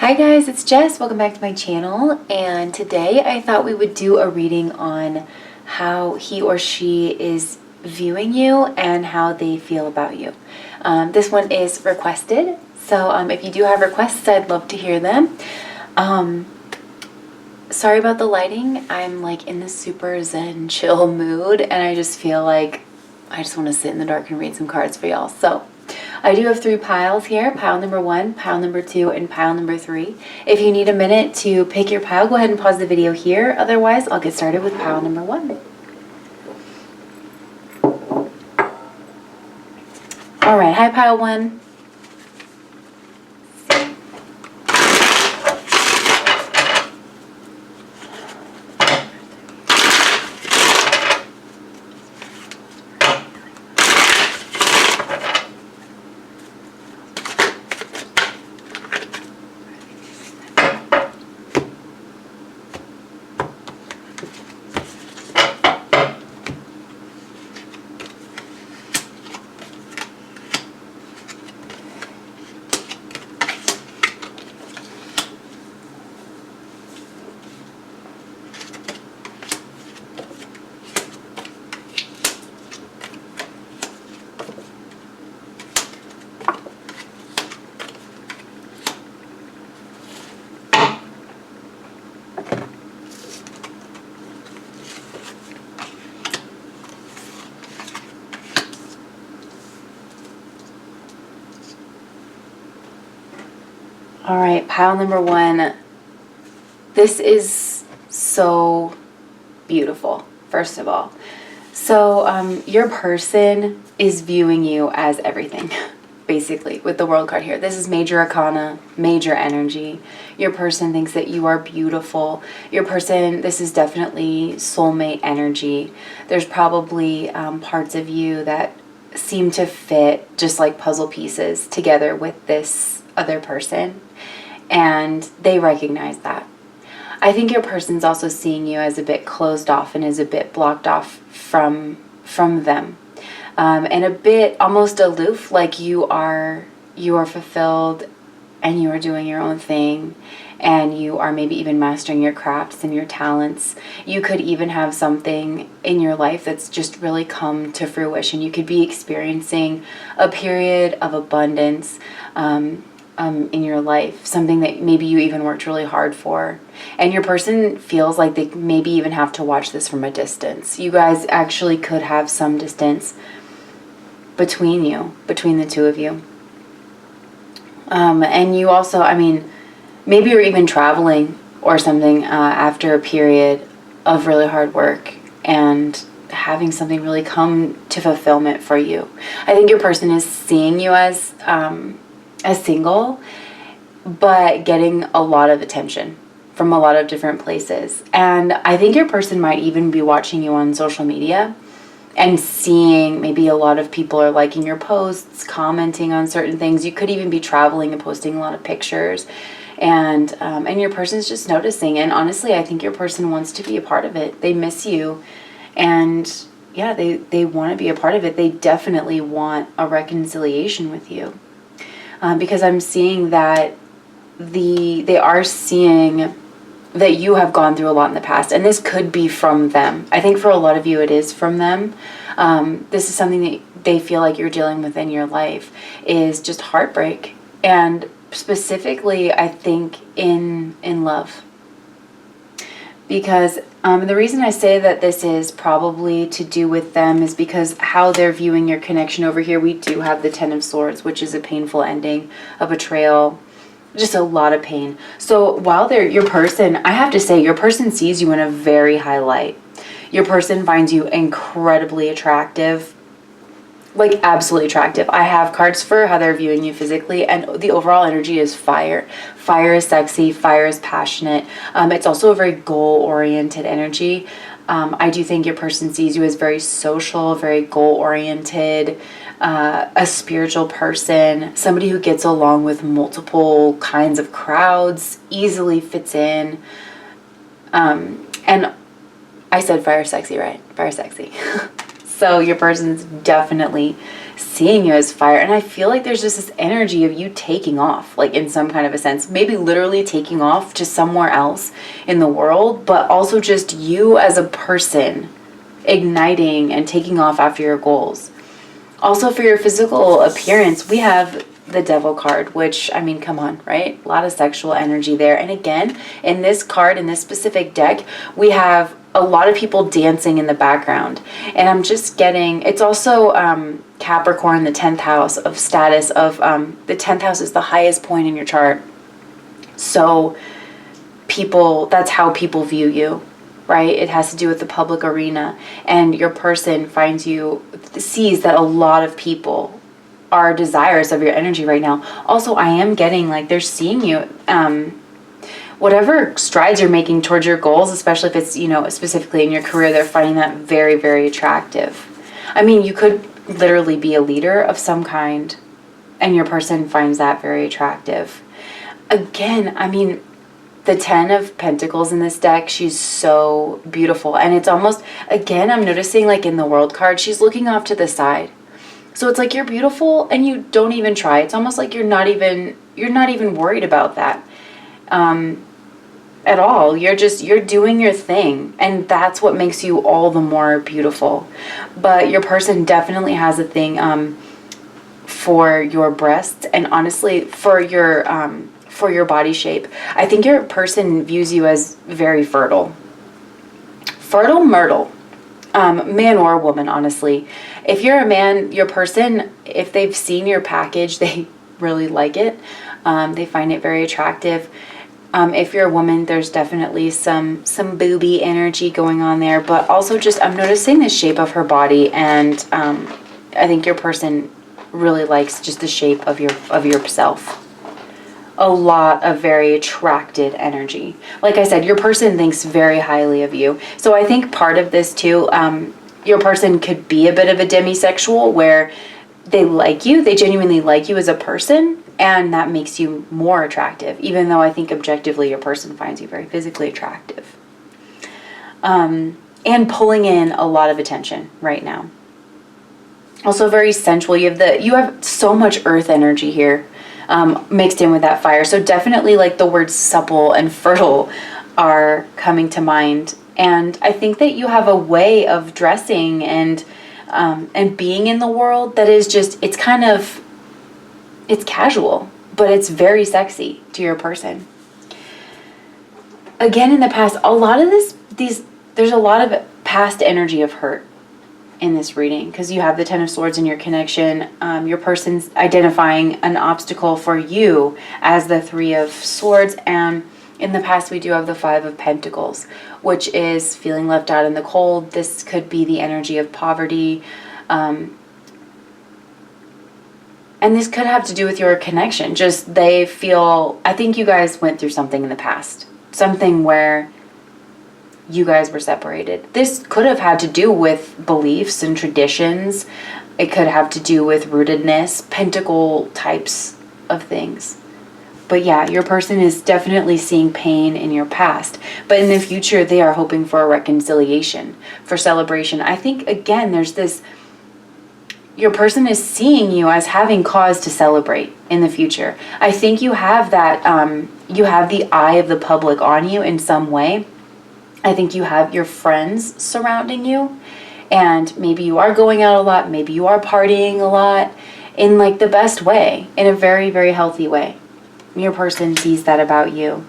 Hi guys, it's Jess. Welcome back to my channel, and today I thought we would do a reading on how he or she is viewing you and how they feel about you. This one is requested, so if you do have requests, I'd love to hear them. Sorry about the lighting. I'm like in this super zen chill mood, and I just feel like I just want to sit in the dark and read some cards for y'all. So I do have 3 piles here, pile number 1, pile number 2, and pile number 3. If you need a minute to pick your pile, go ahead and pause the video here. Otherwise, I'll get started with pile number 1. All right, hi pile 1. All right, pile number 1. This is so beautiful, first of all. So your person is viewing you as everything, basically, with the World card here. This is major arcana, major energy. Your person thinks that you are beautiful. Your person, this is definitely soulmate energy. There's probably parts of you that seem to fit just like puzzle pieces together with this other person, and they recognize that. I think your person's also seeing you as a bit closed off and is a bit blocked off from them, and a bit almost aloof, like you are fulfilled and you are doing your own thing, and you are maybe even mastering your crafts and your talents. You could even have something in your life that's just really come to fruition. You could be experiencing a period of abundance in your life, something that maybe you even worked really hard for, and your person feels like they maybe even have to watch this from a distance. You guys actually could have some distance between the two of you, and you also, I mean, maybe you're even traveling or something after a period of really hard work and having something really come to fulfillment for you. I think your person is seeing you as single, but getting a lot of attention from a lot of different places. And I think your person might even be watching you on social media and seeing maybe a lot of people are liking your posts, commenting on certain things. You could even be traveling and posting a lot of pictures, and your person's just noticing. And honestly, I think your person wants to be a part of it. They miss you, and yeah, they want to be a part of it. They definitely want a reconciliation with you. Because I'm seeing that they are seeing that you have gone through a lot in the past, and this could be from them. I think for a lot of you it is from them. This is something that they feel like you're dealing with in your life, is just heartbreak, and specifically I think in love. Because the reason I say that this is probably to do with them is because how they're viewing your connection. Over here we do have the 10 of Swords, which is a painful ending, a betrayal, just a lot of pain. So while your person, I have to say, your person sees you in a very high light. Your person finds you incredibly attractive, like absolutely attractive. I have cards for how they're viewing you physically, and the overall energy is fire. Fire is sexy, fire is passionate. It's also a very goal-oriented energy. I do think your person sees you as very social, very goal-oriented, a spiritual person, somebody who gets along with multiple kinds of crowds, easily fits in. And I said fire sexy, right? Fire sexy. So your person's definitely seeing you as fire. And I feel like there's just this energy of you taking off, like in some kind of a sense, maybe literally taking off to somewhere else in the world, but also just you as a person igniting and taking off after your goals. Also, for your physical appearance, we have the Devil card, which, I mean, come on, right? A lot of sexual energy there. And again, in this card, in this specific deck, we have a lot of people dancing in the background. And I'm just getting, it's also Capricorn, the 10th house of status of, the 10th house is the highest point in your chart. So people, that's how people view you, right? It has to do with the public arena, and your person sees that a lot of people are desirous of your energy right now. Also, I am getting like they're seeing you, whatever strides you're making towards your goals, especially if it's, specifically in your career, they're finding that very, very attractive. I mean, you could literally be a leader of some kind, and your person finds that very attractive. Again, I mean, the 10 of Pentacles in this deck, she's so beautiful. And it's almost, again, I'm noticing like in the World card, she's looking off to the side. So it's like you're beautiful and you don't even try. It's almost like you're not even worried about that at all. You're doing your thing. And that's what makes you all the more beautiful. But your person definitely has a thing for your breasts, and honestly for your body shape. I think your person views you as very fertile. Fertile myrtle. Man or woman, honestly. If you're a man, your person, if they've seen your package, they really like it. They find it very attractive. If you're a woman, there's definitely some booby energy going on there. But also just, I'm noticing the shape of her body, and I think your person really likes just the shape of yourself. A lot of very attracted energy. Like I said, your person thinks very highly of you. So I think part of this too, your person could be a bit of a demisexual where they like you, they genuinely like you as a person, and that makes you more attractive, even though I think objectively your person finds you very physically attractive. And pulling in a lot of attention right now. Also very sensual. You have so much earth energy here. Mixed in with that fire. So definitely like the words supple and fertile are coming to mind. And I think that you have a way of dressing and being in the world that is just, it's casual, but it's very sexy to your person. Again, in the past, a lot of there's a lot of past energy of hurt in this reading, because you have the 10 of Swords in your connection. Your person's identifying an obstacle for you as the 3 of Swords, and in the past we do have the 5 of Pentacles, which is feeling left out in the cold. This could be the energy of poverty, and this could have to do with your connection. Just I think you guys went through something in the past, something where you guys were separated. This could have had to do with beliefs and traditions. It could have to do with rootedness, pentacle types of things. But yeah, your person is definitely seeing pain in your past. But in the future, they are hoping for a reconciliation, for celebration. I think, again, there's this, your person is seeing you as having cause to celebrate in the future. I think you have that, you have the eye of the public on you in some way. I think you have your friends surrounding you, and maybe you are going out a lot, maybe you are partying a lot, in like the best way, in a very, very healthy way. Your person sees that about you.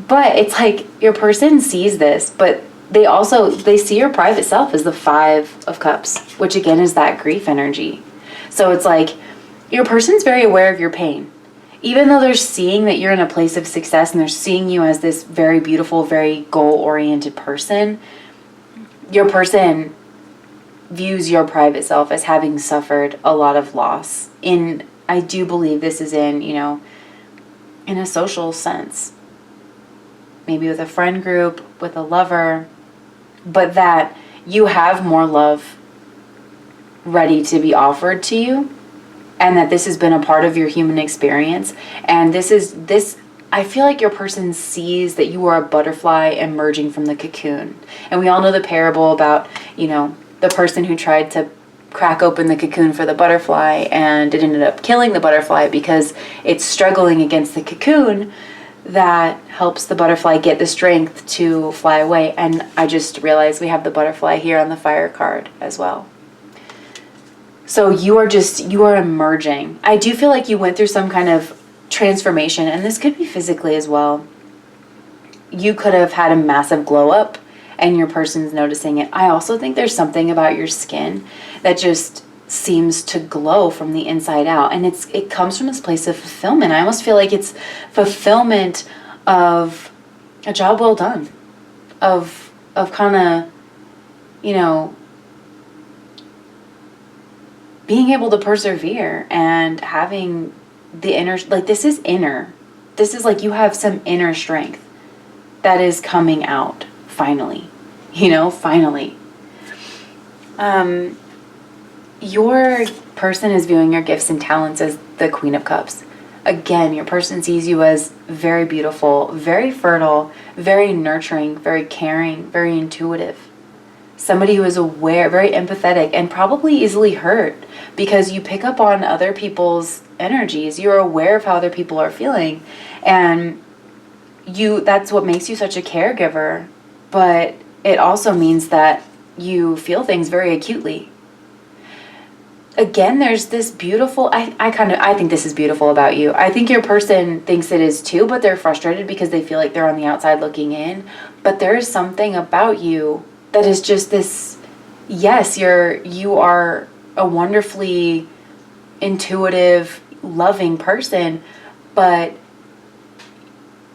But it's like your person sees this, but they see your private self as the 5 of Cups, which again is that grief energy. So it's like your person's very aware of your pain. Even though they're seeing that you're in a place of success and they're seeing you as this very beautiful, very goal-oriented person, your person views your private self as having suffered a lot of loss. I do believe this is in a social sense. Maybe with a friend group, with a lover, but that you have more love ready to be offered to you. And that this has been a part of your human experience. And I feel like your person sees that you are a butterfly emerging from the cocoon. And we all know the parable about, the person who tried to crack open the cocoon for the butterfly, and it ended up killing the butterfly because it's struggling against the cocoon that helps the butterfly get the strength to fly away. And I just realized we have the butterfly here on the fire card as well. So you are emerging. I do feel like you went through some kind of transformation, and this could be physically as well. You could have had a massive glow up and your person's noticing it. I also think there's something about your skin that just seems to glow from the inside out, and it comes from this place of fulfillment. I almost feel like it's fulfillment of a job well done, of kind of, you know, being able to persevere and having the inner, like, this is like you have some inner strength that is coming out finally, finally. Your person is viewing your gifts and talents as the Queen of Cups. Again, your person sees you as very beautiful, very fertile, very nurturing, very caring, very intuitive. Somebody who is aware, very empathetic, and probably easily hurt because you pick up on other people's energies. You're aware of how other people are feeling, and that's what makes you such a caregiver. But it also means that you feel things very acutely. Again, there's this beautiful, I think this is beautiful about you. I think your person thinks it is too, but they're frustrated because they feel like they're on the outside looking in. But there is something about you that is just this, yes, you are a wonderfully intuitive, loving person, but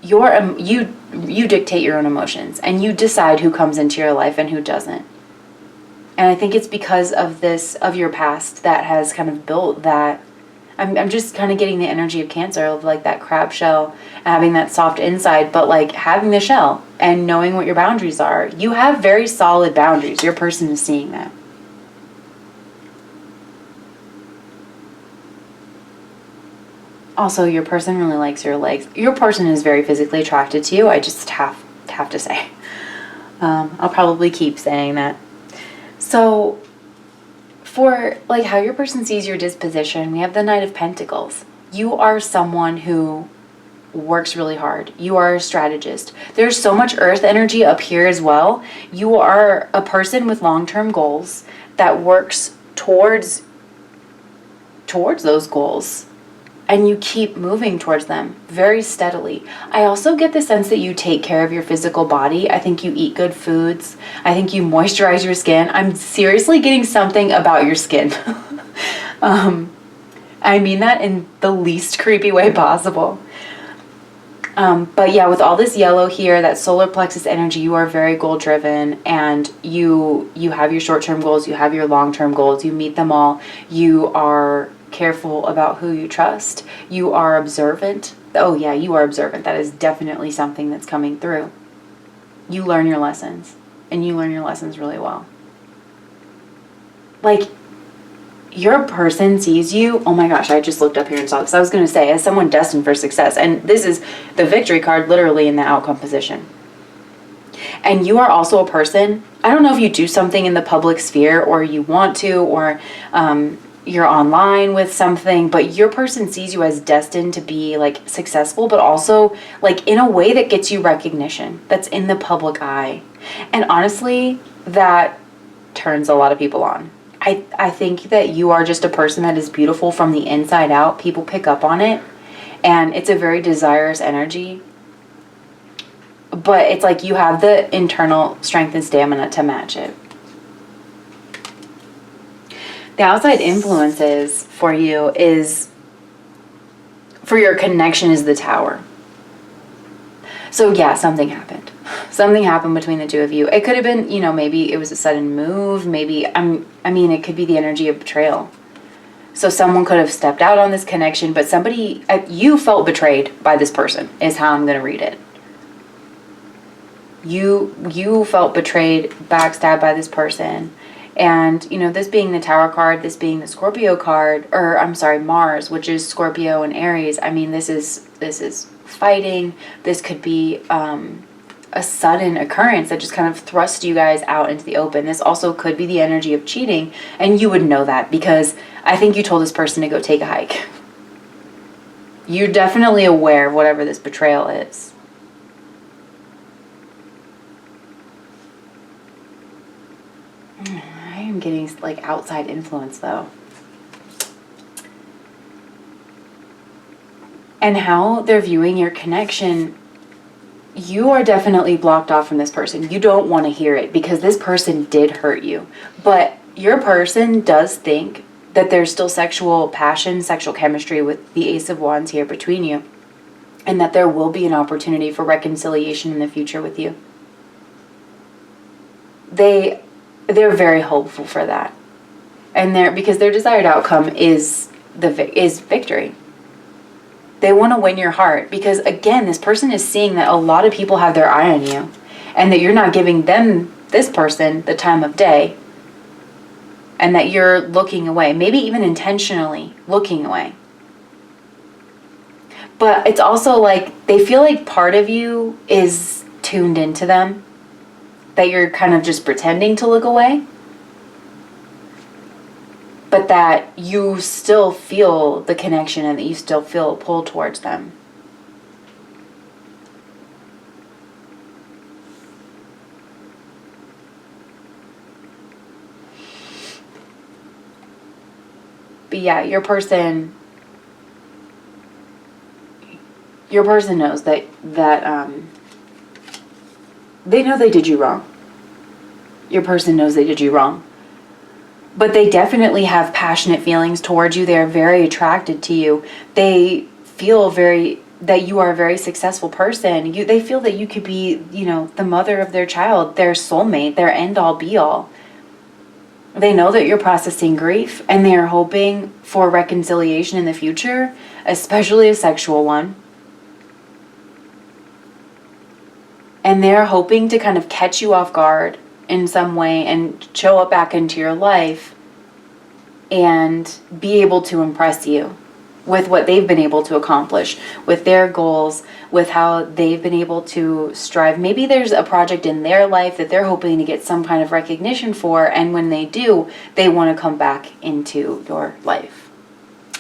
you dictate your own emotions, and you decide who comes into your life and who doesn't. And I think it's because of your past that has kind of built that. I'm just kind of getting the energy of Cancer, of like that crab shell, having that soft inside, but like having the shell and knowing what your boundaries are. You have very solid boundaries. Your person is seeing that. Also, your person really likes your legs. Your person is very physically attracted to you. I just have to say. I'll probably keep saying that. So, for like how your person sees your disposition, we have the Knight of Pentacles. You are someone who works really hard. You are a strategist. There's so much earth energy up here as well. You are a person with long-term goals that works towards those goals. And you keep moving towards them very steadily. I also get the sense that you take care of your physical body. I think you eat good foods. I think you moisturize your skin. I'm seriously getting something about your skin. I mean that in the least creepy way possible. But yeah, with all this yellow here, that solar plexus energy, you are very goal driven, and you have your short-term goals, you have your long-term goals, you meet them all. You are careful about who you trust. You are observant. Oh yeah, you are observant. That is definitely something that's coming through. You learn your lessons, and you learn your lessons really well. Like, your person sees you. Oh my gosh, I just looked up here and saw this. I was going to say, as someone destined for success, and this is the victory card literally in the outcome position. And you are also a person, I don't know if you do something in the public sphere, or you want to, or you're online with something, but your person sees you as destined to be like successful, but also like in a way that gets you recognition, that's in the public eye. And honestly, that turns a lot of people on. I think that you are just a person that is beautiful from the inside out. People pick up on it, and it's a very desirous energy. But it's like you have the internal strength and stamina to match it. The outside influences for you is, for your connection, is the Tower. So yeah, something happened. Something happened between the two of you. It could have been, maybe it was a sudden move. Maybe, it could be the energy of betrayal. So someone could have stepped out on this connection, but you felt betrayed by this person, is how I'm going to read it. You felt betrayed, backstabbed by this person. And, this being the Tower card, this being the Scorpio card, or I'm sorry, Mars, which is Scorpio and Aries. This is fighting. This could be a sudden occurrence that just kind of thrust you guys out into the open. This also could be the energy of cheating, and you would know that because I think you told this person to go take a hike. You're definitely aware of whatever this betrayal is. I am getting like outside influence though. And how they're viewing your connection, you are definitely blocked off from this person. You don't want to hear it because this person did hurt you. But your person does think that there's still sexual passion, sexual chemistry with the Ace of Wands here between you. And that there will be an opportunity for reconciliation in the future with you. They're very hopeful for that. And because their desired outcome is victory. They want to win your heart because, again, this person is seeing that a lot of people have their eye on you and that you're not giving this person, the time of day, and that you're looking away, maybe even intentionally looking away. But it's also like they feel like part of you is tuned into them, that you're kind of just pretending to look away. But that you still feel the connection and that you still feel a pull towards them. But yeah, your person knows that they know they did you wrong. Your person knows they did you wrong. But they definitely have passionate feelings towards you. They're very attracted to you. They feel that you are a very successful person. They feel that you could be, the mother of their child, their soulmate, their end all be all. They know that you're processing grief and they're hoping for reconciliation in the future, especially a sexual one. And they're hoping to kind of catch you off guard in some way and show up back into your life and be able to impress you with what they've been able to accomplish, with their goals, with how they've been able to strive. Maybe there's a project in their life that they're hoping to get some kind of recognition for, and when they do, they want to come back into your life.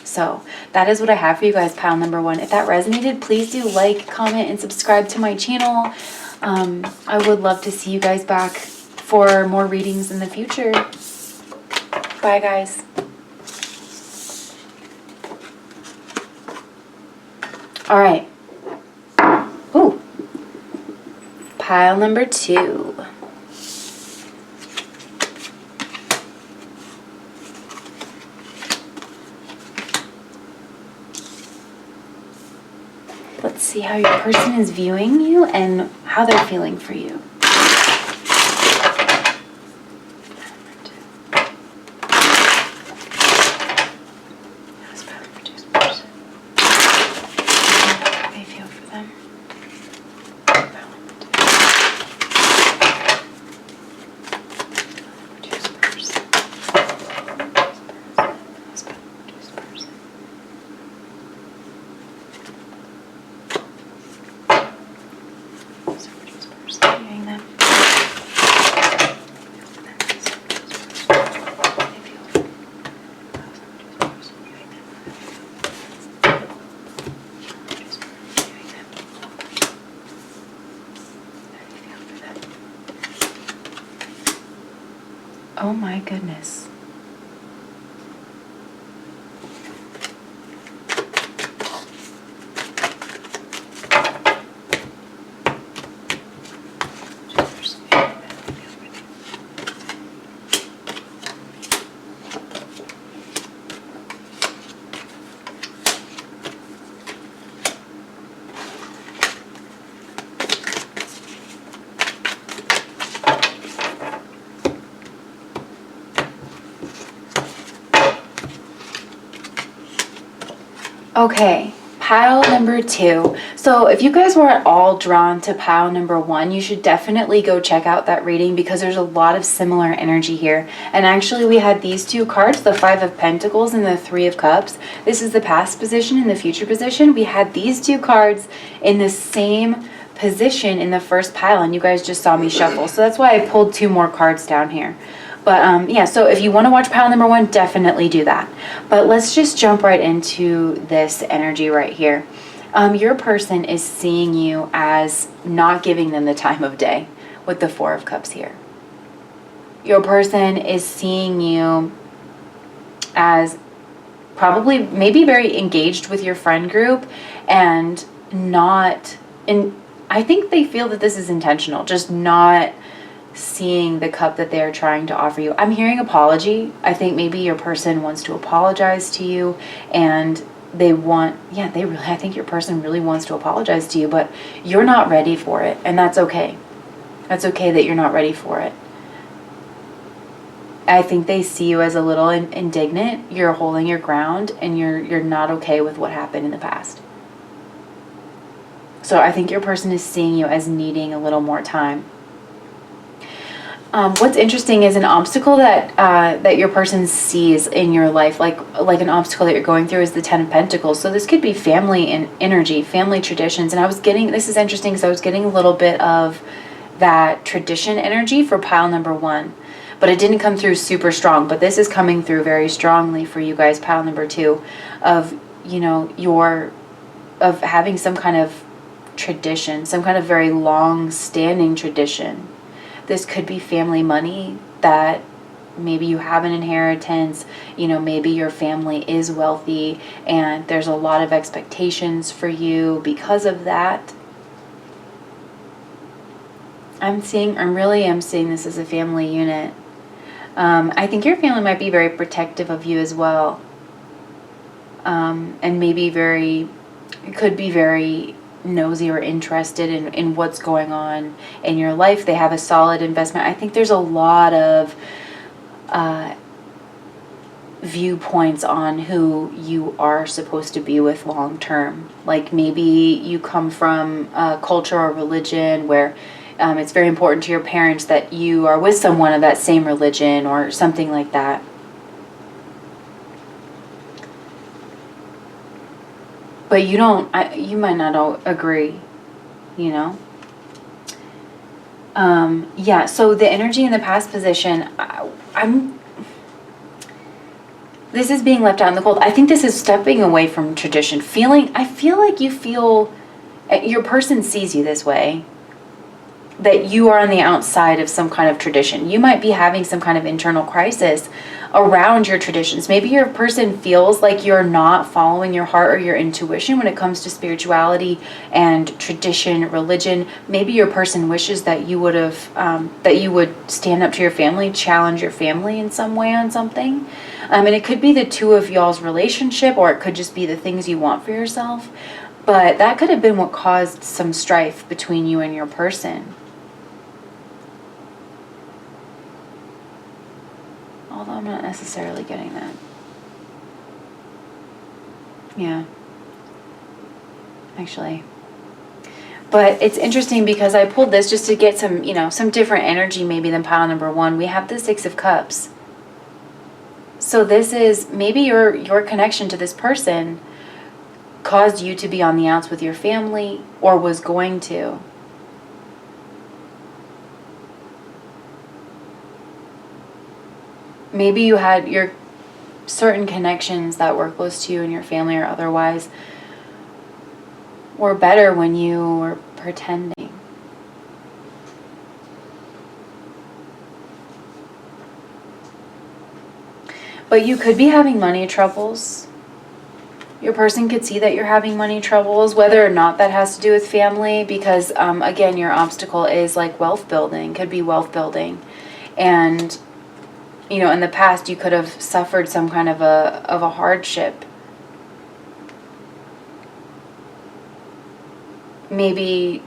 So that is what I have for you guys, pile number 1. If that resonated, please do like, comment, and subscribe to my channel. I would love to see you guys back for more readings in the future. Bye, guys. All right. Ooh. Pile number 2. Let's see how your person is viewing you and how they're feeling for you. Oh my goodness. Okay, pile number 2. So if you guys were at all drawn to pile number 1, you should definitely go check out that reading because there's a lot of similar energy here. And actually we had these 2 cards, the 5 of Pentacles and the 3 of Cups. This is the past position and the future position. We had these 2 cards in the same position in the first pile, and you guys just saw me shuffle. So that's why I pulled 2 more cards down here. But yeah, so if you want to watch pile number 1, definitely do that. But let's just jump right into this energy right here. Your person is seeing you as not giving them the time of day with the 4 of Cups here. Your person is seeing you as probably maybe very engaged with your friend group and not in. I think they feel that this is intentional, just not seeing the cup that they're trying to offer you. I'm hearing apology. I think maybe your person wants to apologize to you, and they want, I think your person really wants to apologize to you, but you're not ready for it, and that's okay. That's okay that you're not ready for it. I think they see you as a little indignant. You're holding your ground, and you're not okay with what happened in the past. So I think your person is seeing you as needing a little more time. What's interesting is an obstacle that your person sees in your life, like an obstacle that you're going through, is the 10 of Pentacles. So this could be family and energy, family traditions. And this is interesting because I was getting a little bit of that tradition energy for pile number 1. But it didn't come through super strong. But this is coming through very strongly for you guys, pile number 2, of, of having some kind of tradition, some kind of very long-standing tradition. This could be family money that maybe you have an inheritance, maybe your family is wealthy and there's a lot of expectations for you because of that. I really am seeing this as a family unit. I think your family might be very protective of you as well. And maybe could be very nosy or interested in what's going on in your life. They have a solid investment. I think there's a lot of viewpoints on who you are supposed to be with long term. Like maybe you come from a culture or religion where it's very important to your parents that you are with someone of that same religion or something like that. But you might not agree, Yeah, so the energy in the past position, this is being left out in the cold. I think this is stepping away from tradition. I feel like your person sees you this way, that you are on the outside of some kind of tradition. You might be having some kind of internal crisis around your traditions. Maybe your person feels like you're not following your heart or your intuition when it comes to spirituality and tradition, religion. Maybe your person wishes that you would stand up to your family, challenge your family in some way on something. And it could be the 2 of y'all's relationship, or it could just be the things you want for yourself. But that could have been what caused some strife between you and your person. Although I'm not necessarily getting that. Yeah. Actually. But it's interesting because I pulled this just to get some different energy maybe than pile number 1. We have the 6 of Cups. So this is maybe your connection to this person caused you to be on the outs with your family, or was going to. Maybe you had your certain connections that were close to you and your family or otherwise were better when you were pretending. But you could be having money troubles. Your person could see that you're having money troubles, whether or not that has to do with family, because again, your obstacle is like wealth building, could be wealth building. And in the past you could have suffered some kind of a hardship. Maybe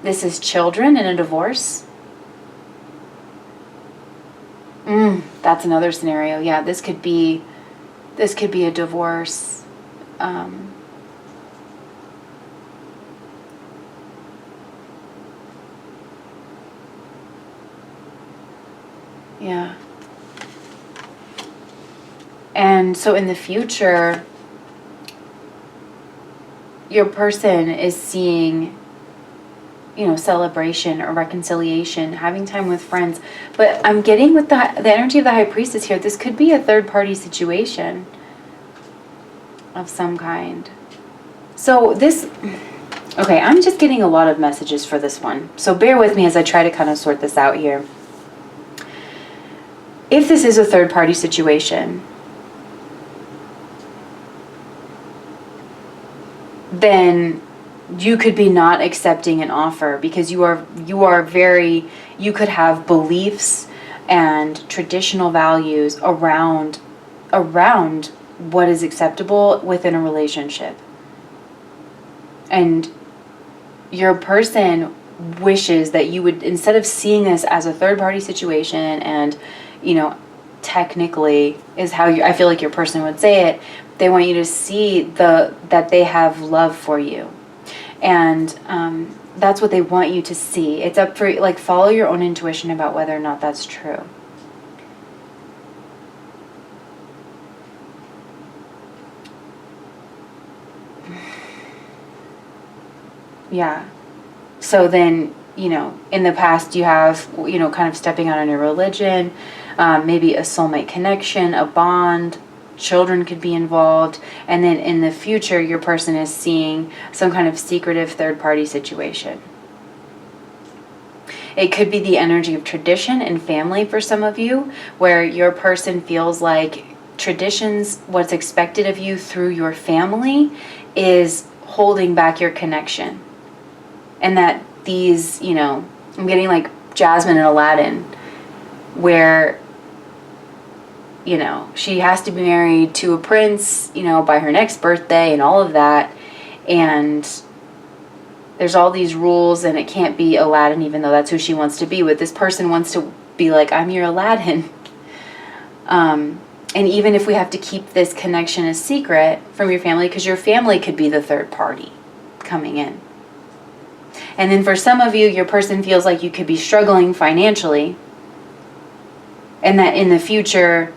this is children in a divorce. That's another scenario. Yeah, this could be a divorce. Yeah. And so in the future, your person is seeing celebration or reconciliation, having time with friends. But I'm getting with the energy of the High Priestess here, this could be a third-party situation of some kind. So okay, I'm just getting a lot of messages for this one. So bear with me as I try to kind of sort this out here. If this is a third-party situation, then you could be not accepting an offer because you could have beliefs and traditional values around what is acceptable within a relationship. And your person wishes that you would, instead of seeing this as a third-party situation and, technically is how I feel like your person would say it, they want you to see that they have love for you. And that's what they want you to see. It's up for, follow your own intuition about whether or not that's true. Yeah. So then, in the past you have, kind of stepping out on your religion, maybe a soulmate connection, a bond, children could be involved, and then in the future your person is seeing some kind of secretive third-party situation. It could be the energy of tradition and family for some of you, where your person feels like traditions, what's expected of you through your family, is holding back your connection. And that these, I'm getting like Jasmine and Aladdin, where, she has to be married to a prince, by her next birthday and all of that. And there's all these rules and it can't be Aladdin, even though that's who she wants to be with. This person wants to be like, I'm your Aladdin. And even if we have to keep this connection a secret from your family, because your family could be the third party coming in. And then for some of you, your person feels like you could be struggling financially, and that in the future,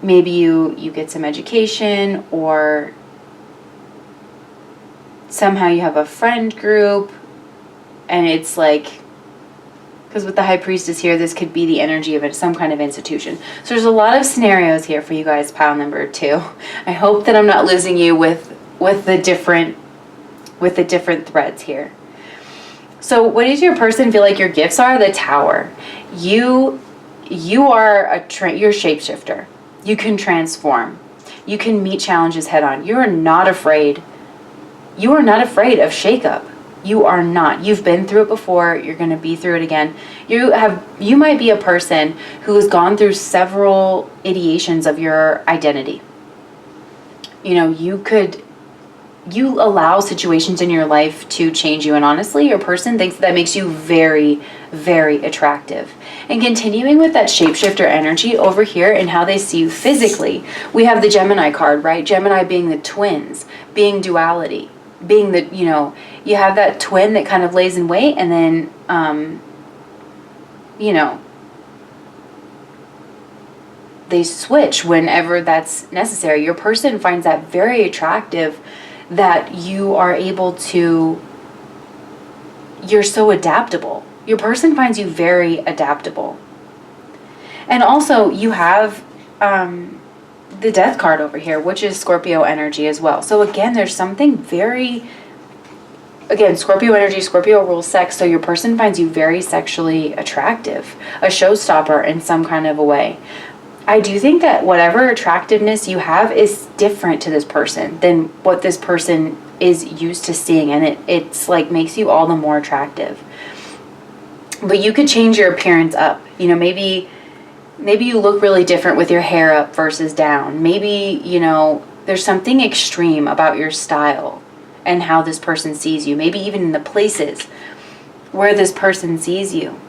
maybe you get some education, or somehow you have a friend group, and it's like, because with the High Priestess here, this could be the energy of some kind of institution. So there's a lot of scenarios here for you guys, pile number 2. I hope that I'm not losing you with the different threads here. So what does your person feel like your gifts are? The Tower. You are you're a shapeshifter. You can transform. You can meet challenges head on. You are not afraid. You are not afraid of shakeup. You are not. You've been through it before. You're going to be through it again. You might be a person who has gone through several ideations of your identity. You allow situations in your life to change you, and honestly, your person thinks that makes you very, very attractive. And continuing with that shapeshifter energy over here and how they see you physically, we have the Gemini card, right? Gemini being the twins, being duality, being the, you have that twin that kind of lays in wait, and then, they switch whenever that's necessary. Your person finds that very attractive, that you are able to, you're so adaptable. Your person finds you very adaptable. And also you have the Death card over here, which is Scorpio energy as well. So again, there's something Scorpio energy, Scorpio rules sex, so your person finds you very sexually attractive, a showstopper in some kind of a way. I do think that whatever attractiveness you have is different to this person than what this person is used to seeing, and it's like makes you all the more attractive. But you could change your appearance up. Maybe you look really different with your hair up versus down. Maybe, there's something extreme about your style and how this person sees you. Maybe even in the places where this person sees you.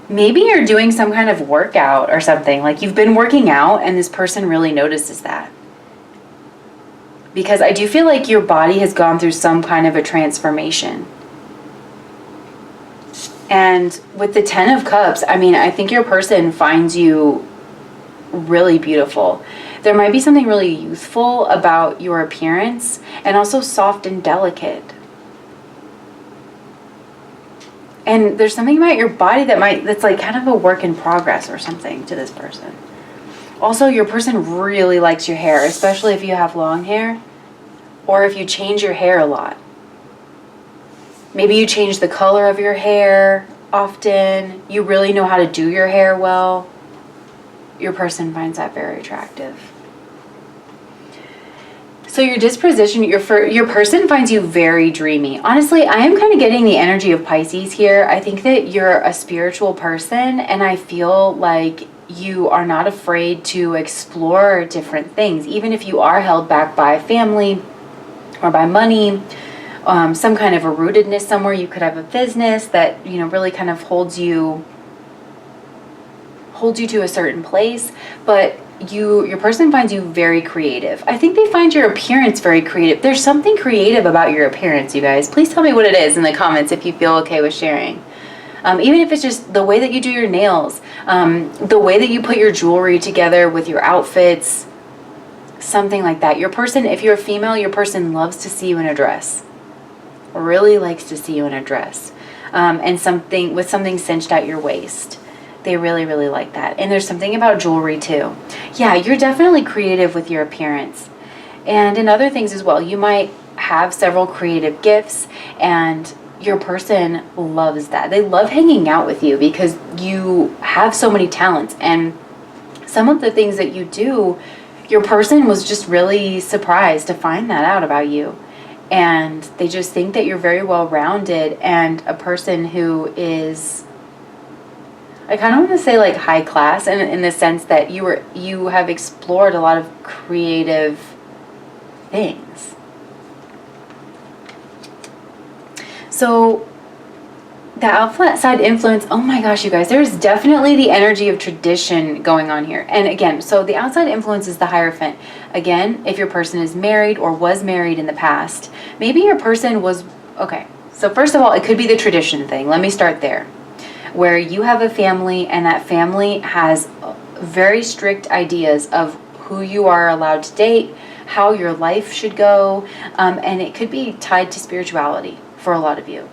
Maybe you're doing some kind of workout or something. Like you've been working out and this person really notices that. Because I do feel like your body has gone through some kind of a transformation. And with the 10 of Cups, I think your person finds you really beautiful. There might be something really youthful about your appearance, and also soft and delicate. And there's something about your body that's like kind of a work in progress or something to this person. Also, your person really likes your hair, especially if you have long hair or if you change your hair a lot. Maybe you change the color of your hair often. You really know how to do your hair well. Your person finds that very attractive. So your disposition, your person finds you very dreamy. Honestly, I am kind of getting the energy of Pisces here. I think that you're a spiritual person, and I feel like you are not afraid to explore different things, even if you are held back by family or by money, some kind of a rootedness somewhere. You could have a business that, you know, really kind of holds you to a certain place, but your person finds you very creative. I think they find your appearance very creative. There's something creative about your appearance, you guys. Please tell me what it is in the comments if you feel okay with sharing. Even if it's just the way that you do your nails, the way that you put your jewelry together with your outfits, something like that. Your person, if you're a female, your person loves to see you in a dress. Really likes to see you in a dress. And something cinched at your waist. They really, really like that. And there's something about jewelry too. Yeah, you're definitely creative with your appearance. And in other things as well. You might have several creative gifts, and your person loves that. They love hanging out with you because you have so many talents. And some of the things that you do, your person was just really surprised to find that out about you. And they just think that you're very well-rounded and a person who is, I kind of want to say like high class, in the sense that you have explored a lot of creative things. So the outside influence, oh my gosh, you guys, there's definitely the energy of tradition going on here. And again, so the outside influence is the Hierophant. Again, if your person is married or was married in the past, maybe your person was, okay, so first of all, it could be the tradition thing. Let me start there. Where you have a family and that family has very strict ideas of who you are allowed to date, how your life should go, and it could be tied to spirituality for a lot of you.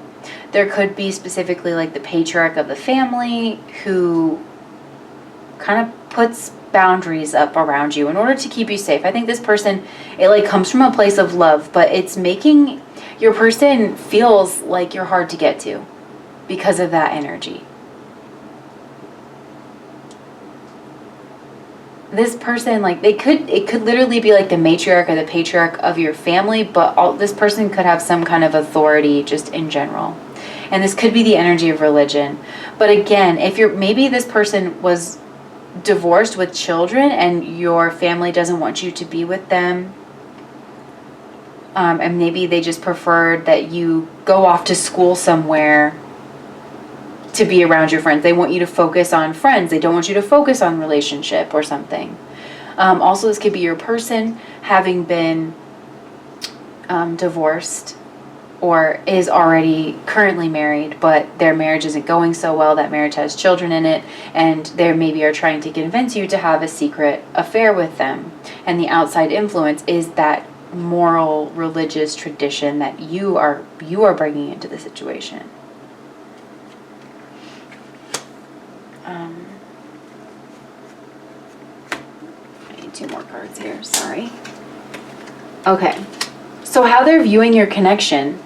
There could be specifically like the patriarch of the family who kind of puts boundaries up around you in order to keep you safe. I think this person, it like comes from a place of love, but it's making your person feels like you're hard to get to because of that energy. This person, like it could literally be like the matriarch or the patriarch of your family, but this person could have some kind of authority just in general. And this could be the energy of religion. But again, maybe this person was divorced with children and your family doesn't want you to be with them. And maybe they just preferred that you go off to school somewhere to be around your friends. They want you to focus on friends. They don't want you to focus on relationship or something. Also, this could be your person having been divorced or is already currently married, but their marriage isn't going so well. That marriage has children in it, and they maybe are trying to convince you to have a secret affair with them. And the outside influence is that moral, religious tradition that you are bringing into the situation. I need 2 more cards here, sorry. Okay, so how they're viewing your connection.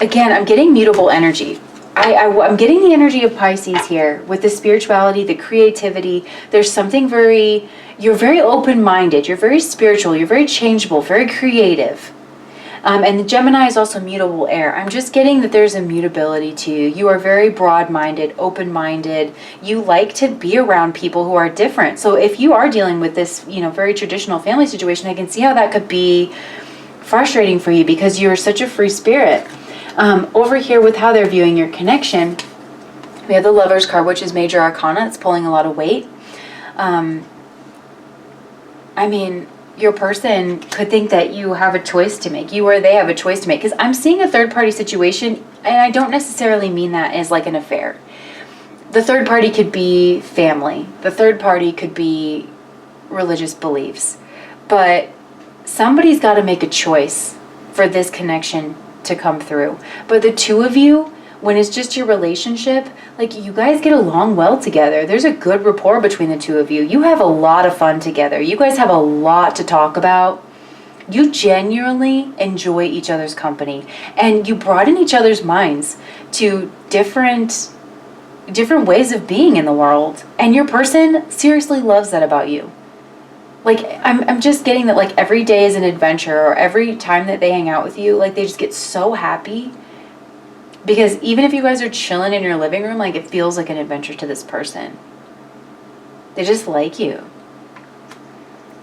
Again, I'm getting mutable energy. I'm getting the energy of Pisces here with the spirituality, the creativity. There's something you're very open-minded, you're very spiritual, you're very changeable, very creative. And the Gemini is also mutable air. I'm just getting that there's a mutability to you. You are very broad-minded, open-minded. You like to be around people who are different. So if you are dealing with this, very traditional family situation, I can see how that could be frustrating for you because you're such a free spirit. Over here with how they're viewing your connection, we have the Lover's card, which is major arcana. It's pulling a lot of weight. Your person could think that you have a choice to make. You or they have a choice to make. Because I'm seeing a third-party situation, and I don't necessarily mean that as like an affair. The third party could be family. The third party could be religious beliefs. But somebody's got to make a choice for this connection to come through. But the two of you, when it's just your relationship, like, you guys get along well together. There's a good rapport between the two of you. You have a lot of fun together. You guys have a lot to talk about. You genuinely enjoy each other's company, and you broaden each other's minds to different ways of being in the world. And your person seriously loves that about you. Like, I'm just getting that, like, every day is an adventure, or every time that they hang out with you, like, they just get so happy. Because even if you guys are chilling in your living room, like, it feels like an adventure to this person. They just like you.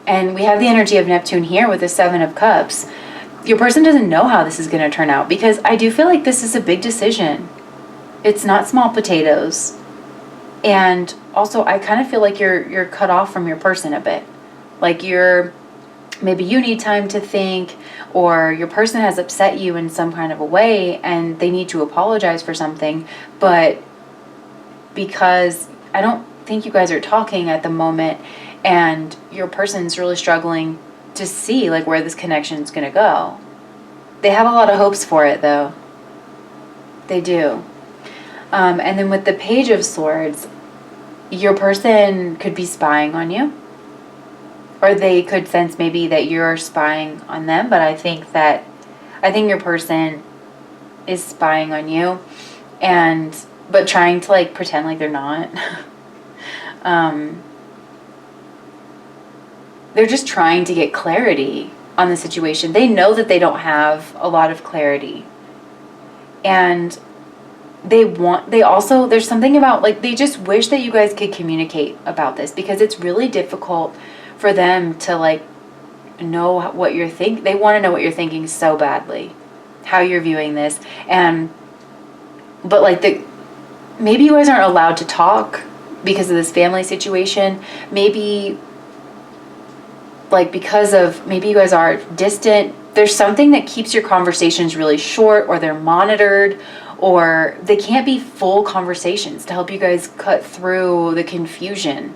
And we have the energy of Neptune here with the Seven of Cups. Your person doesn't know how this is going to turn out, because I do feel like this is a big decision. It's not small potatoes. And also, I kind of feel like you're cut off from your person a bit. Like, maybe you need time to think, or your person has upset you in some kind of a way and they need to apologize for something. But because I don't think you guys are talking at the moment, and your person's really struggling to see, like, where this connection is going to go. They have a lot of hopes for it, though. They do. And then with the Page of Swords, your person could be spying on you. Or they could sense maybe that you're spying on them. But I think your person is spying on you. But trying to, like, pretend like they're not. They're just trying to get clarity on the situation. They know that they don't have a lot of clarity. And there's something about, like, they just wish that you guys could communicate about this, because it's really difficult for them to, like, know what you're thinking. They want to know what you're thinking so badly, how you're viewing this. But like, maybe you guys aren't allowed to talk because of this family situation. Maybe, like, maybe you guys are distant. There's something that keeps your conversations really short, or they're monitored, or they can't be full conversations to help you guys cut through the confusion.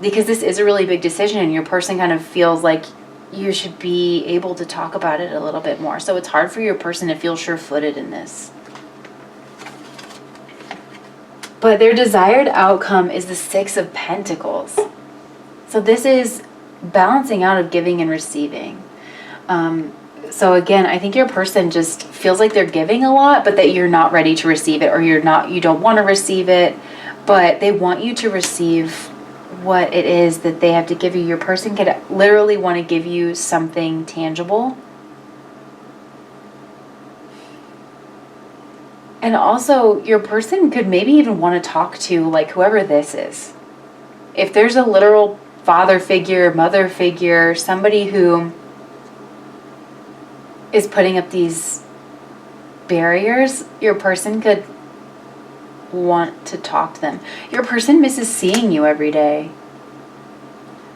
Because this is a really big decision, and your person kind of feels like you should be able to talk about it a little bit more. So it's hard for your person to feel sure-footed in this. But their desired outcome is the Six of Pentacles. So this is balancing out of giving and receiving. So again, I think your person just feels like they're giving a lot, but that you're not ready to receive it, or you don't want to receive it, but they want you to receive what it is that they have to give you. Your person could literally want to give you something tangible. And also, your person could maybe even want to talk to, like, whoever this is. If there's a literal father figure, mother figure, somebody who is putting up these barriers, your person could want to talk to them. Your person misses seeing you every day.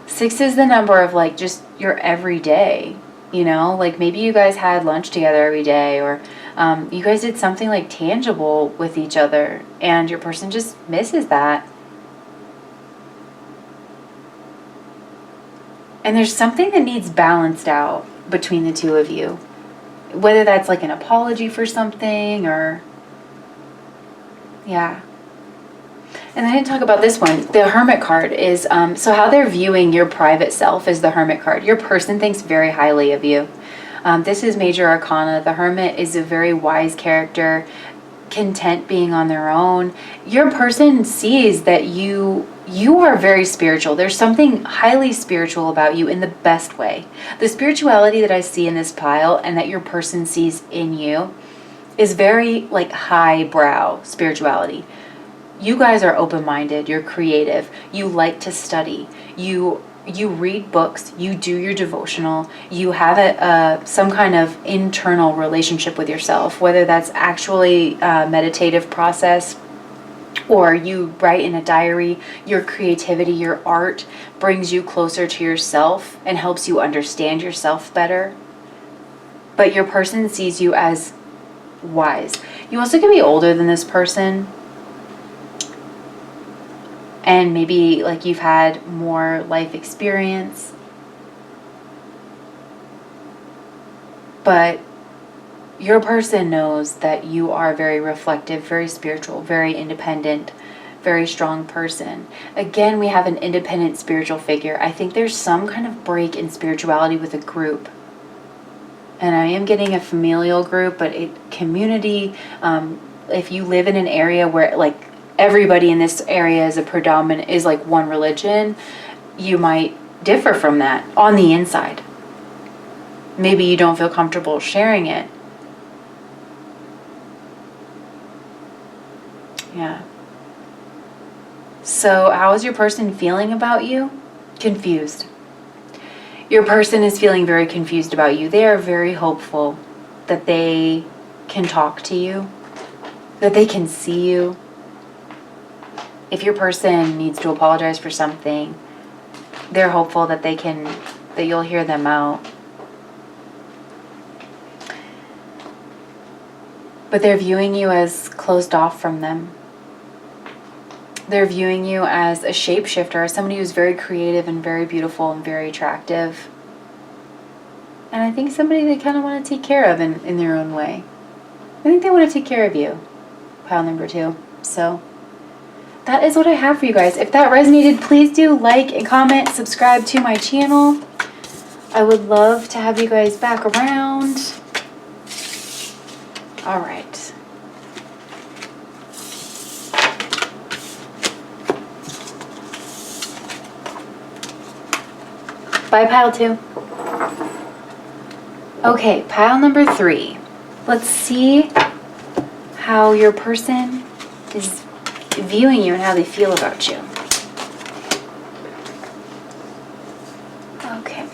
6 is the number of, like, just your everyday, you know? Like, maybe you guys had lunch together every day, or you guys did something, like, tangible with each other, and your person just misses that. And there's something that needs balanced out between the two of you. Whether that's, like, an apology for something, or... yeah. And I didn't talk about this one. The Hermit card is, so how they're viewing your private self is the Hermit card. Your person thinks very highly of you. This is Major Arcana. The Hermit is a very wise character, content being on their own. Your person sees that you are very spiritual. There's something highly spiritual about you in the best way. The spirituality that I see in this pile, and that your person sees in you, is very, like, highbrow spirituality. You guys are open-minded, you're creative, you like to study, you read books, you do your devotional, you have some kind of internal relationship with yourself, whether that's actually a meditative process, or you write in a diary. Your creativity, your art brings you closer to yourself and helps you understand yourself better. But your person sees you as wise. You also can be older than this person, and maybe, like, you've had more life experience. But your person knows that you are very reflective, very spiritual, very independent, very strong person. Again, we have an independent spiritual figure. I think there's some kind of break in spirituality with a group. And I am getting a familial group, but community, if you live in an area where like everybody in this area is like one religion, you might differ from that on the inside. Maybe you don't feel comfortable sharing it. Yeah. So how is your person feeling about you? Confused. Your person is feeling very confused about you. They are very hopeful that they can talk to you, that they can see you. If your person needs to apologize for something, they're hopeful that that you'll hear them out. But they're viewing you as closed off from them. They're viewing you as a shapeshifter, as somebody who's very creative and very beautiful and very attractive. And I think somebody they kind of want to take care of in their own way. I think they want to take care of you, pile number 2. So that is what I have for you guys. If that resonated, please do like and comment, subscribe to my channel. I would love to have you guys back around. All right. Bye, pile 2. Okay, pile number 3. Let's see how your person is viewing you and how they feel about you. Okay.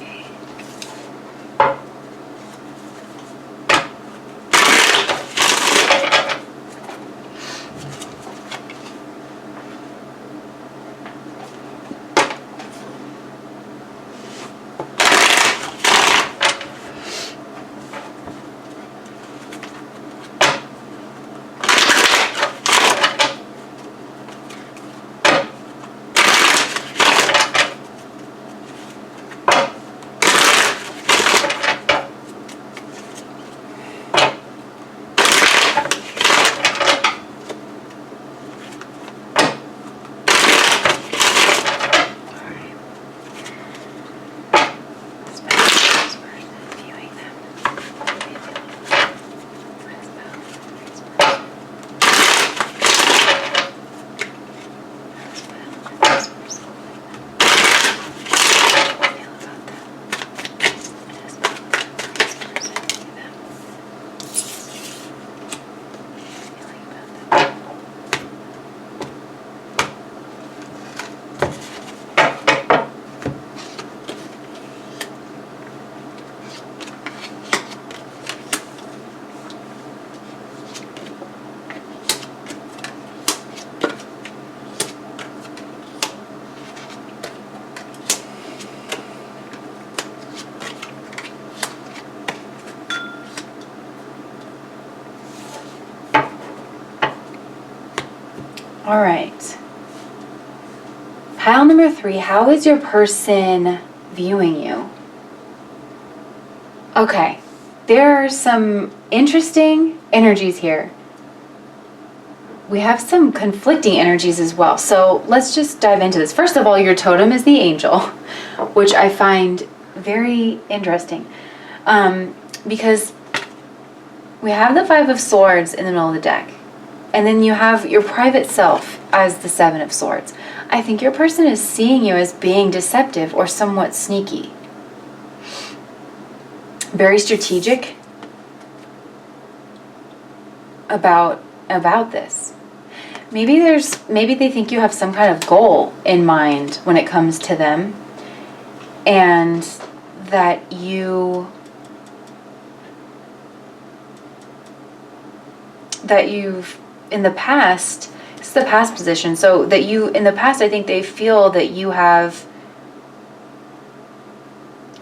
All right. Pile number 3, how is your person viewing you? Okay, there are some interesting energies here. We have some conflicting energies as well. So let's just dive into this. First of all, your totem is the angel, which I find very interesting. Because we have the 5 of Swords in the middle of the deck. And then you have your private self as the 7 of Swords. I think your person is seeing you as being deceptive or somewhat sneaky. Very strategic about this. Maybe they think you have some kind of goal in mind when it comes to them, and that you've in the past, it's the past position, so that in the past, I think they feel that you have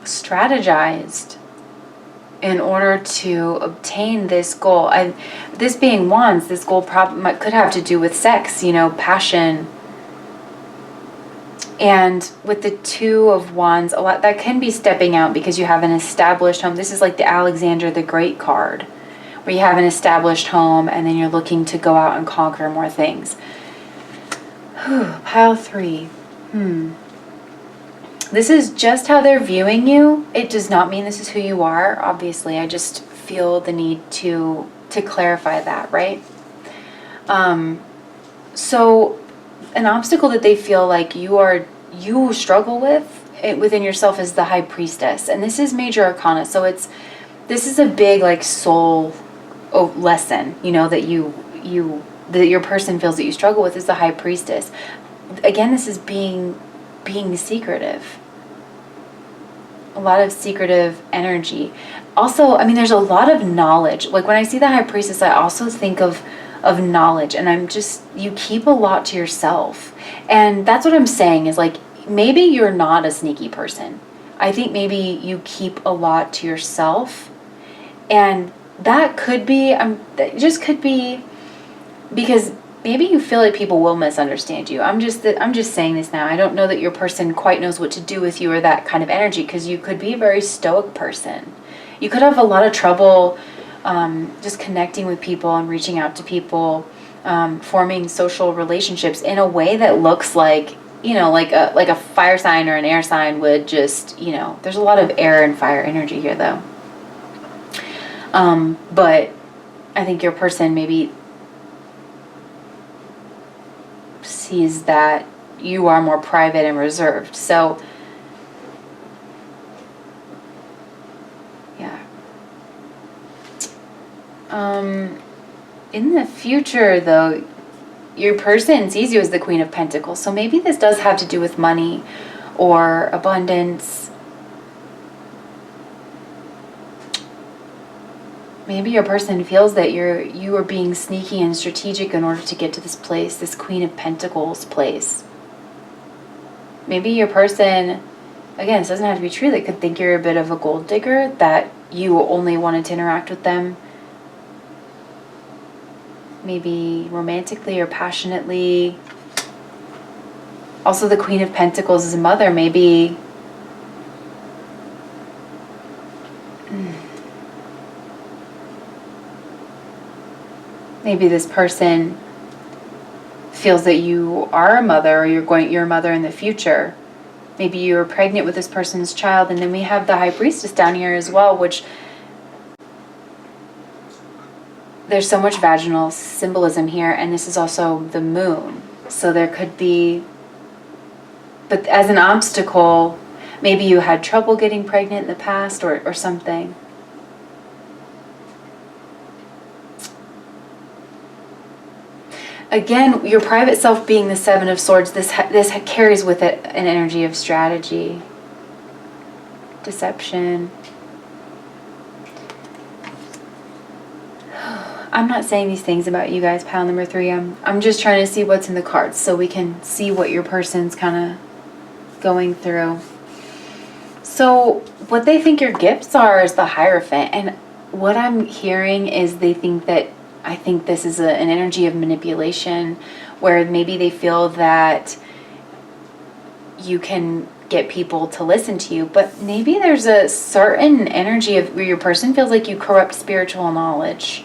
strategized in order to obtain this goal. This being Wands, this goal could have to do with sex, passion, And with the Two of Wands, a lot that can be stepping out because you have an established home. This is like the Alexander the Great card, where you have an established home and then you're looking to go out and conquer more things. Pile 3. This is just how they're viewing you. It does not mean this is who you are, obviously. I just feel the need to clarify that, right? So an obstacle that they feel like you struggle with within yourself is the High Priestess. And this is major arcana. So this is a big like soul lesson, you know, that that your person feels that you struggle with is the High Priestess. Again, this is being secretive. A lot of secretive energy. Also, I mean, there's a lot of knowledge. Like when I see the High Priestess, I also think of knowledge, and you keep a lot to yourself. And that's what I'm saying is like, maybe you're not a sneaky person. I think maybe you keep a lot to yourself, and that could be, it just could be because maybe you feel like people will misunderstand you. I'm just saying this now. I don't know that your person quite knows what to do with you or that kind of energy, because you could be a very stoic person. You could have a lot of trouble just connecting with people and reaching out to people, forming social relationships in a way that looks like, you know, like a fire sign or an air sign would just, you know, there's a lot of air and fire energy here though. But I think your person maybe sees that you are more private and reserved. So yeah. In the future though, your person sees you as the Queen of Pentacles. So maybe this does have to do with money or abundance. Maybe your person feels that you are being sneaky and strategic in order to get to this place, this Queen of Pentacles place. Maybe your person, again, this doesn't have to be true, they could think you're a bit of a gold digger, that you only wanted to interact with them maybe romantically or passionately. Also, the Queen of Pentacles is a mother. Maybe maybe this person feels that you are a mother, or you're a mother in the future. Maybe you were pregnant with this person's child, and then we have the High Priestess down here as well, which there's so much vaginal symbolism here, and this is also the moon. So there could be, but as an obstacle, maybe you had trouble getting pregnant in the past or something. Again, your private self being the Seven of Swords, this carries with it an energy of strategy, deception. I'm not saying these things about you guys, pile number 3. I'm just trying to see what's in the cards so we can see what your person's kind of going through. So what they think your gifts are is the Hierophant. And what I'm hearing is they think that, I think this is an energy of manipulation, where maybe they feel that you can get people to listen to you, but maybe there's a certain energy of where your person feels like you corrupt spiritual knowledge.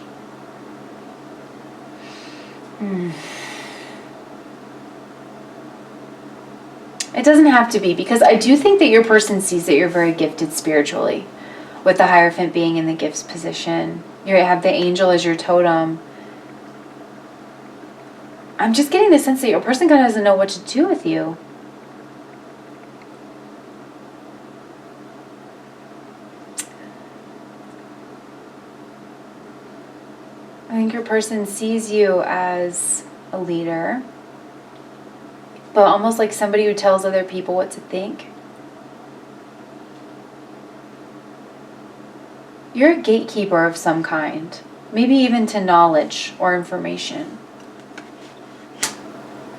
It doesn't have to be, because I do think that your person sees that you're very gifted spiritually, with the Hierophant being in the gifts position. You have the angel as your totem. I'm just getting the sense that your person kind of doesn't know what to do with you. I think your person sees you as a leader, but almost like somebody who tells other people what to think. You're a gatekeeper of some kind, maybe even to knowledge or information.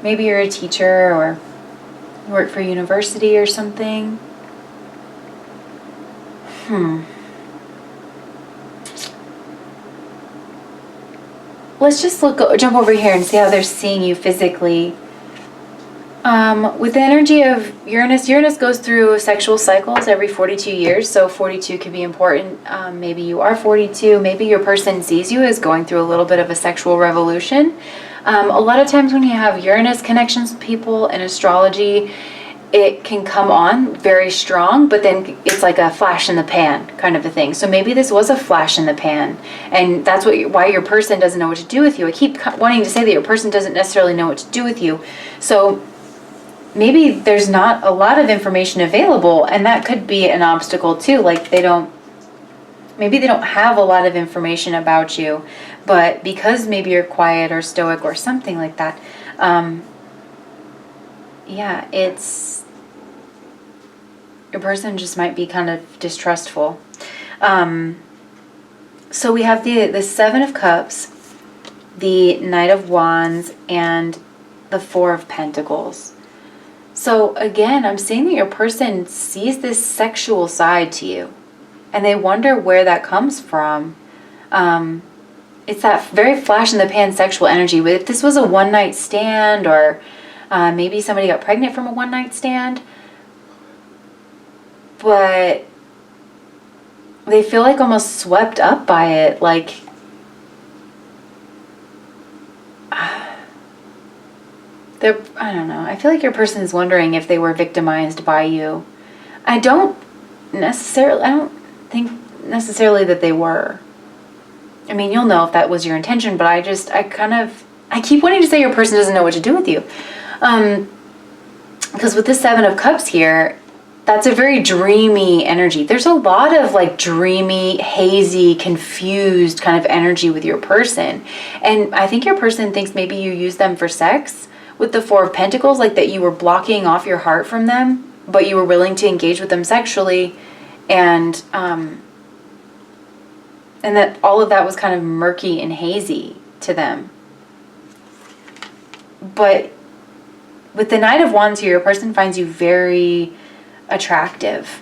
Maybe you're a teacher or you work for a university or something. Let's just jump over here and see how they're seeing you physically. With the energy of Uranus goes through sexual cycles every 42 years, so 42 can be important. Maybe you are 42, maybe your person sees you as going through a little bit of a sexual revolution. A lot of times when you have Uranus connections with people in astrology, it can come on very strong, but then it's like a flash in the pan kind of a thing. So maybe this was a flash in the pan, and that's why your person doesn't know what to do with you. I keep wanting to say that your person doesn't necessarily know what to do with you. So maybe there's not a lot of information available, and that could be an obstacle too. Like maybe they don't have a lot of information about you, but because maybe you're quiet or stoic or something like that, yeah, your person just might be kind of distrustful. So we have the Seven of Cups, the Knight of Wands, and the Four of Pentacles. So again, I'm seeing that your person sees this sexual side to you, and they wonder where that comes from. It's that very flash in the pan sexual energy. If this was a one-night stand, or maybe somebody got pregnant from a one-night stand, but they feel like almost swept up by it, like I don't know. I feel like your person is wondering if they were victimized by you. I don't think necessarily that they were. I mean, you'll know if that was your intention, but I keep wanting to say your person doesn't know what to do with you. Because with the Seven of Cups here, that's a very dreamy energy. There's a lot of like dreamy, hazy, confused kind of energy with your person. And I think your person thinks maybe you use them for sex. With the Four of Pentacles, like that you were blocking off your heart from them, but you were willing to engage with them sexually, and that all of that was kind of murky and hazy to them. But with the Knight of Wands here, your person finds you very attractive.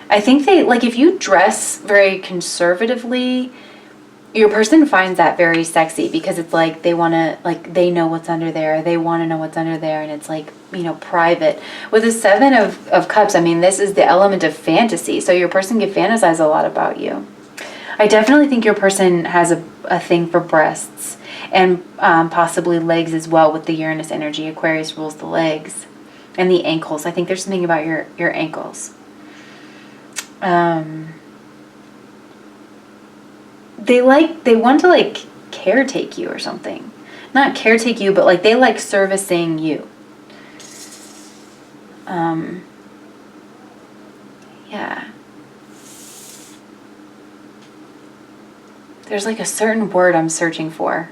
I think if you dress very conservatively, your person finds that very sexy, because it's like they want to, like, they know what's under there. They want to know what's under there, and it's like, private. With the Seven of Cups, I mean, this is the element of fantasy. So your person can fantasize a lot about you. I definitely think your person has a thing for breasts, and possibly legs as well with the Uranus energy. Aquarius rules the legs and the ankles. I think there's something about your ankles. They want to like caretake you or something. Not caretake you, but like they like servicing you. Yeah. There's like a certain word I'm searching for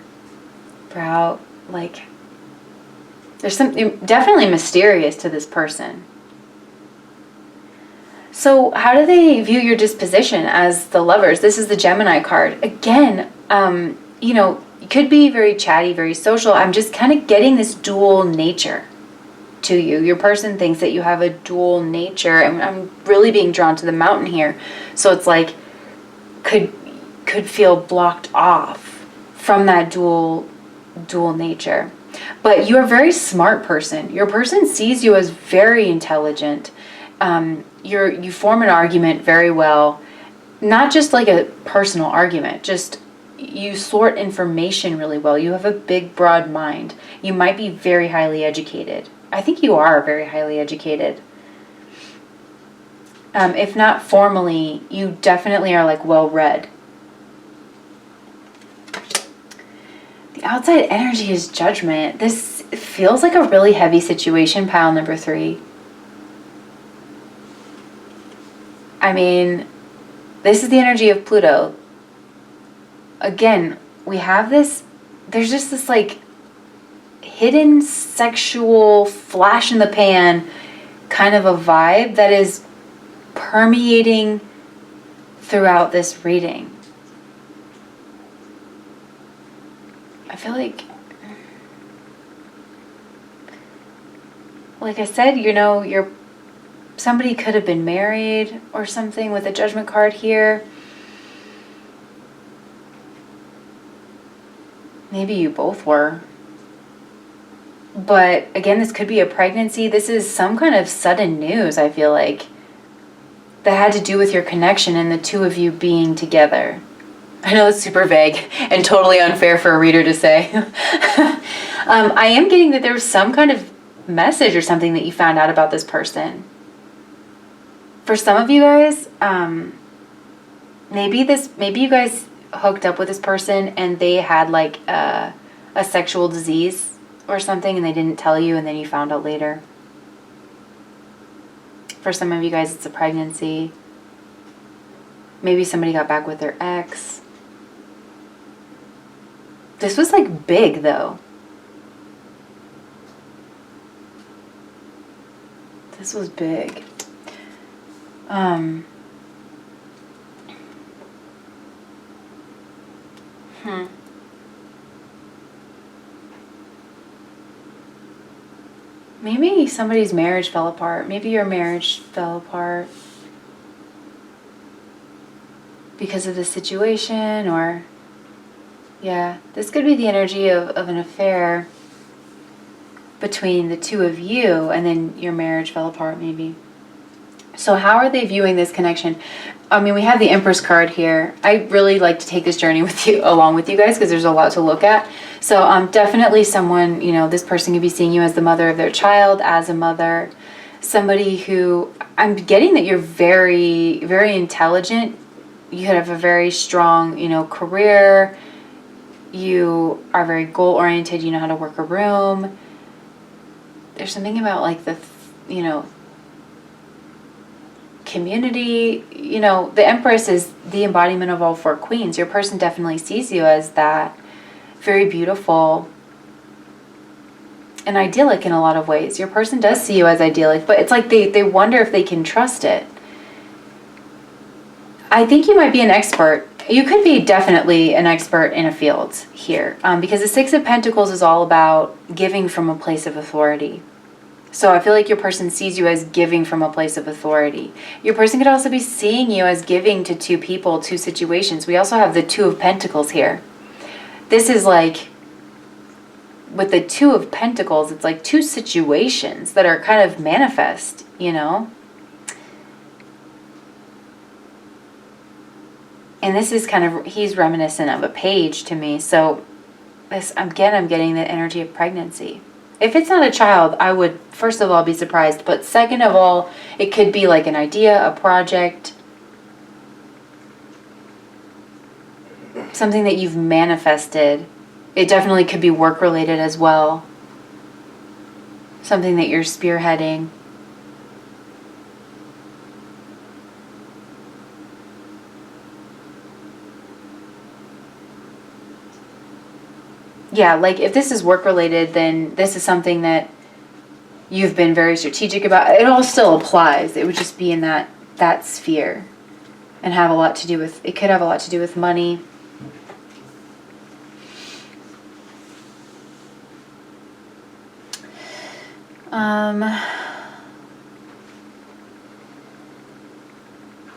how, like, there's something definitely mysterious to this person. So how do they view your disposition as the Lovers? This is the Gemini card. Again, you could be very chatty, very social. I'm just kind of getting this dual nature to you. Your person thinks that you have a dual nature, and I'm really being drawn to the Mountain here. So it's like, could feel blocked off from that dual nature. But you're a very smart person. Your person sees you as very intelligent. You form an argument very well, not just like a personal argument, just you sort information really well. You have a big, broad mind. You might be very highly educated. I think you are very highly educated. If not formally, you definitely are like well-read. The outside energy is Judgment. This feels like a really heavy situation, pile number 3. I mean, this is the energy of Pluto. Again, we have this, there's just this like hidden sexual flash in the pan kind of a vibe that is permeating throughout this reading. I feel like I said, somebody could have been married or something with a Judgment card here. Maybe you both were. But again, this could be a pregnancy. This is some kind of sudden news, I feel like, that had to do with your connection and the two of you being together. I know it's super vague and totally unfair for a reader to say. I am getting that there was some kind of message or something that you found out about this person. For some of you guys, maybe you guys hooked up with this person and they had like a sexual disease or something and they didn't tell you and then you found out later. For some of you guys, it's a pregnancy. Maybe somebody got back with their ex. This was like big though. This was big. Maybe somebody's marriage fell apart. Maybe your marriage fell apart because of the situation, or yeah, this could be the energy of an affair between the two of you, and then your marriage fell apart maybe. So how are they viewing this connection? I mean, we have the Empress card here. I really like to take this journey with you, along with you guys, because there's a lot to look at. So definitely someone, this person could be seeing you as the mother of their child, as a mother. Somebody who, I'm getting that you're very, very intelligent. You have a very strong, career. You are very goal-oriented. You know how to work a room. There's something about like the, community. The Empress is the embodiment of all four queens. Your person definitely sees you as that. Very beautiful and idyllic in a lot of ways. Your person does see you as idyllic, but it's like they wonder if they can trust it. I think you might be an expert. You could be definitely an expert in a field here, because the Six of Pentacles is all about giving from a place of authority. So I feel like your person sees you as giving from a place of authority. Your person could also be seeing you as giving to two people, two situations. We also have the Two of Pentacles here. This is like, with the Two of Pentacles, it's like two situations that are kind of manifest, And this is kind of, he's reminiscent of a page to me. So this, again, I'm getting the energy of pregnancy. If it's not a child, I would, first of all, be surprised. But second of all, it could be like an idea, a project, something that you've manifested. It definitely could be work-related as well. Something that you're spearheading. Yeah, like if this is work-related, then this is something that you've been very strategic about. It all still applies. It would just be in that sphere and have a lot to do with, it could have a lot to do with money.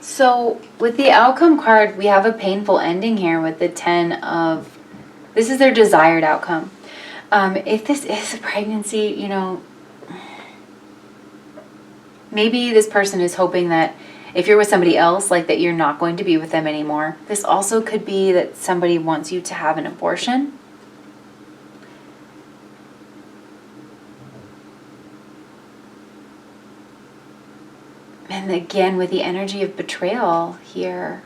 So with the outcome card, we have a painful ending here with the 10 of, this is their desired outcome. If this is a pregnancy, maybe this person is hoping that if you're with somebody else, like that you're not going to be with them anymore. This also could be that somebody wants you to have an abortion. And again, with the energy of betrayal here,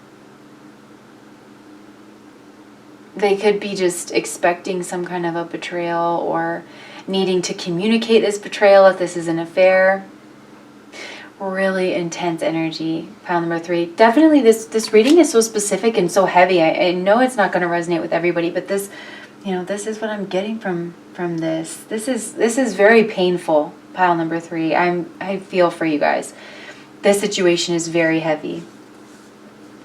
they could be just expecting some kind of a betrayal or needing to communicate this betrayal if this is an affair. Really intense energy. Pile number 3. Definitely this reading is so specific and so heavy. I know it's not going to resonate with everybody, but this, this is what I'm getting from this. This is very painful. Pile number 3. I feel for you guys. This situation is very heavy.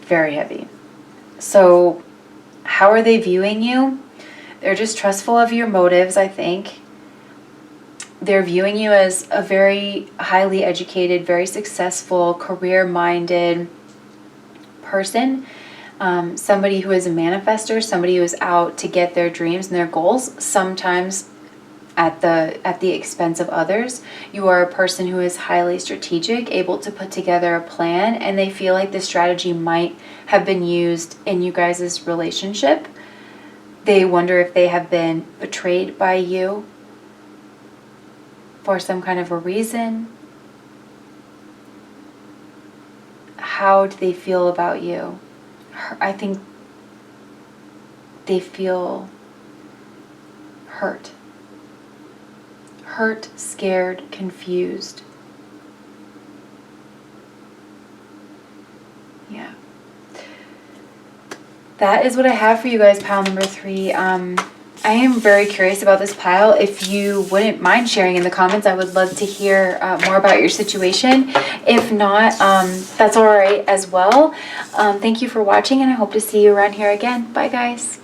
Very heavy. So how are they viewing you? They're just trustful of your motives, I think. They're viewing you as a very highly educated, very successful, career-minded person. Somebody who is a manifester, somebody who is out to get their dreams and their goals, sometimes at the expense of others. You are a person who is highly strategic, able to put together a plan, and they feel like this strategy might have been used in you guys' relationship. They wonder if they have been betrayed by you for some kind of a reason. How do they feel about you? I think they feel hurt. Hurt, scared, confused. Yeah. That is what I have for you guys, pile number 3. I am very curious about this pile. If you wouldn't mind sharing in the comments, I would love to hear more about your situation. If not, that's all right as well. Thank you for watching, and I hope to see you around here again. Bye, guys.